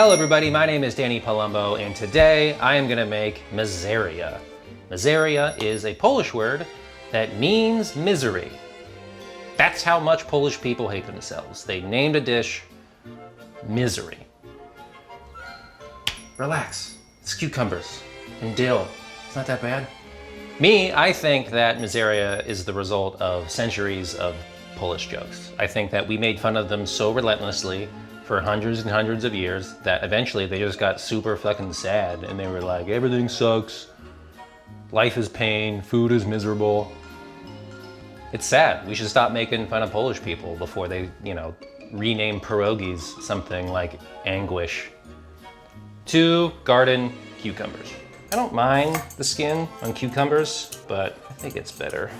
Hello everybody, my name is Danny Palumbo, and today I am gonna make Mizeria. Mizeria is a Polish word that means misery. That's how much Polish people hate themselves. They named a dish misery. Relax, it's cucumbers and dill. It's not that bad. I think that Mizeria is the result of centuries of Polish jokes. I think that we made fun of them so relentlessly for hundreds and hundreds of years that eventually they just got super fucking sad and they were like, everything sucks, life is pain, food is miserable. It's sad. We should stop making fun of Polish people before they, rename pierogies something like anguish. 2 garden cucumbers. I don't mind the skin on cucumbers, but I think it's better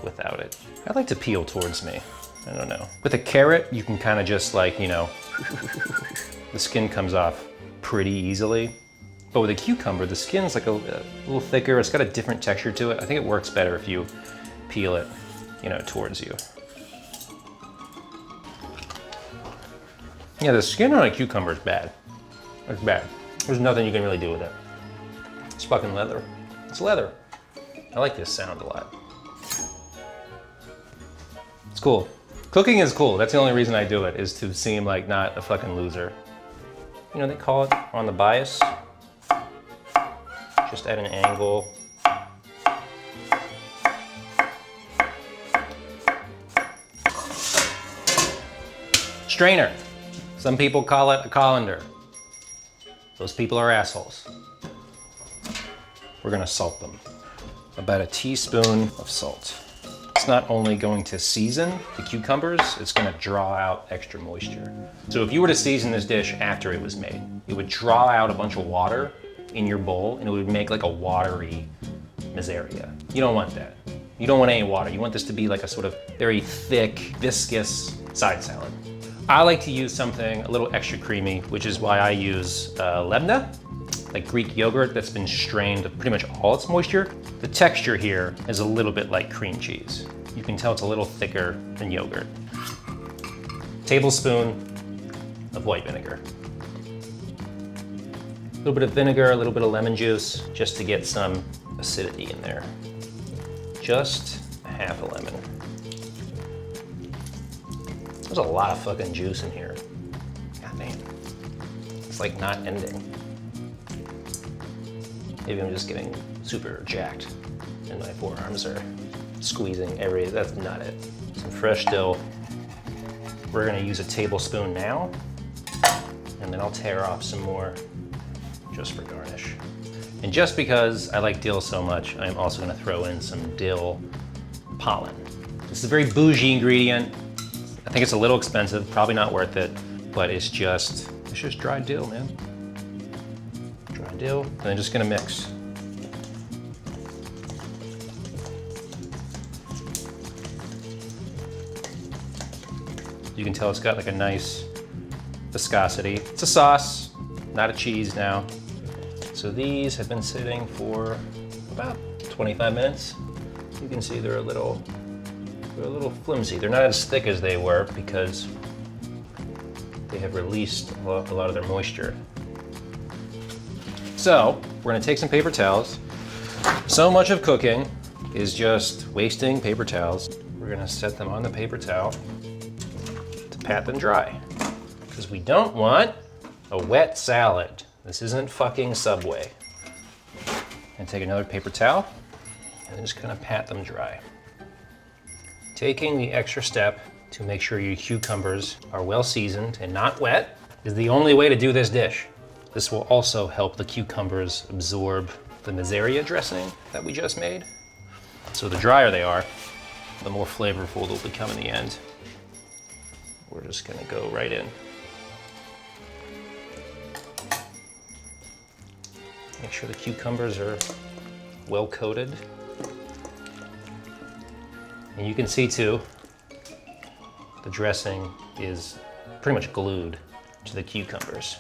without it. I like to peel towards me. I don't know. With a carrot, you can kind of just the skin comes off pretty easily. But with a cucumber, the skin's like a little thicker. It's got a different texture to it. I think it works better if you peel it, towards you. Yeah, the skin on a cucumber is bad. It's bad. There's nothing you can really do with it. It's fucking leather. It's leather. I like this sound a lot. It's cool. Cooking is cool. That's the only reason I do it, is to seem like not a fucking loser. They call it on the bias. Just at an angle. Strainer. Some people call it a colander. Those people are assholes. We're gonna salt them. About a teaspoon of salt. It's not only going to season the cucumbers, it's gonna draw out extra moisture. So if you were to season this dish after it was made, it would draw out a bunch of water in your bowl and it would make like a watery Mizeria. You don't want that. You don't want any water. You want this to be like a sort of very thick, viscous side salad. I like to use something a little extra creamy, which is why I use lemna, like Greek yogurt that's been strained of pretty much all its moisture. The texture here is a little bit like cream cheese. You can tell it's a little thicker than yogurt. Tablespoon of white vinegar. A little bit of vinegar, a little bit of lemon juice, just to get some acidity in there. Just half a lemon. There's a lot of fucking juice in here. God damn. It's like not ending. Maybe I'm just getting super jacked and my forearms are squeezing that's not it. Some fresh dill. We're gonna use a tablespoon now, and then I'll tear off some more just for garnish. And just because I like dill so much, I'm also gonna throw in some dill pollen. This is a very bougie ingredient. I think it's a little expensive, probably not worth it, but it's just dried dill, man. Dried dill, and I'm just gonna mix. You can tell it's got like a nice viscosity. It's a sauce, not a cheese now. So these have been sitting for about 25 minutes. You can see they're a little flimsy. They're not as thick as they were because they have released a lot of their moisture. So we're gonna take some paper towels. So much of cooking is just wasting paper towels. We're gonna set them on the paper towel to pat them dry, because we don't want a wet salad. This isn't fucking Subway. And take another paper towel and just kind of pat them dry. Taking the extra step to make sure your cucumbers are well seasoned and not wet is the only way to do this dish. This will also help the cucumbers absorb the Mizeria dressing that we just made. So the drier they are, the more flavorful they'll become in the end. We're just gonna go right in. Make sure the cucumbers are well coated. And you can see too, the dressing is pretty much glued to the cucumbers.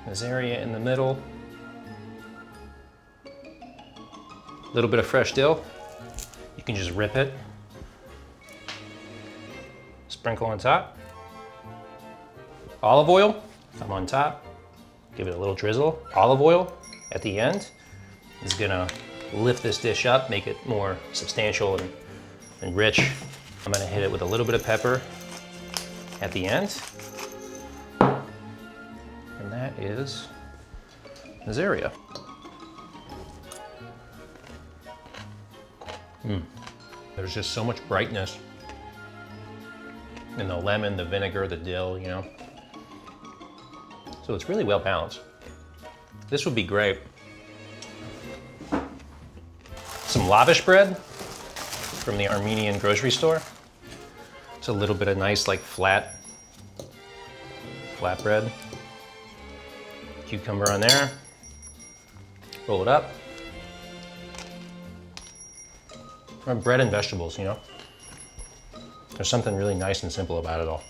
Mizeria in the middle. A little bit of fresh dill. You can just rip it. Sprinkle on top. olive oil, I'm on top. Give it a little drizzle. Olive oil at the end is gonna lift this dish up, make it more substantial and rich. I'm gonna hit it with a little bit of pepper at the end. And that is Mizeria. There's just so much brightness in the lemon, the vinegar, the dill, you know. So it's really well balanced. This would be great. Some lavish bread from the Armenian grocery store. It's a little bit of nice, like flat bread. Cucumber on there. Roll it up. Bread and vegetables, you know. There's something really nice and simple about it all.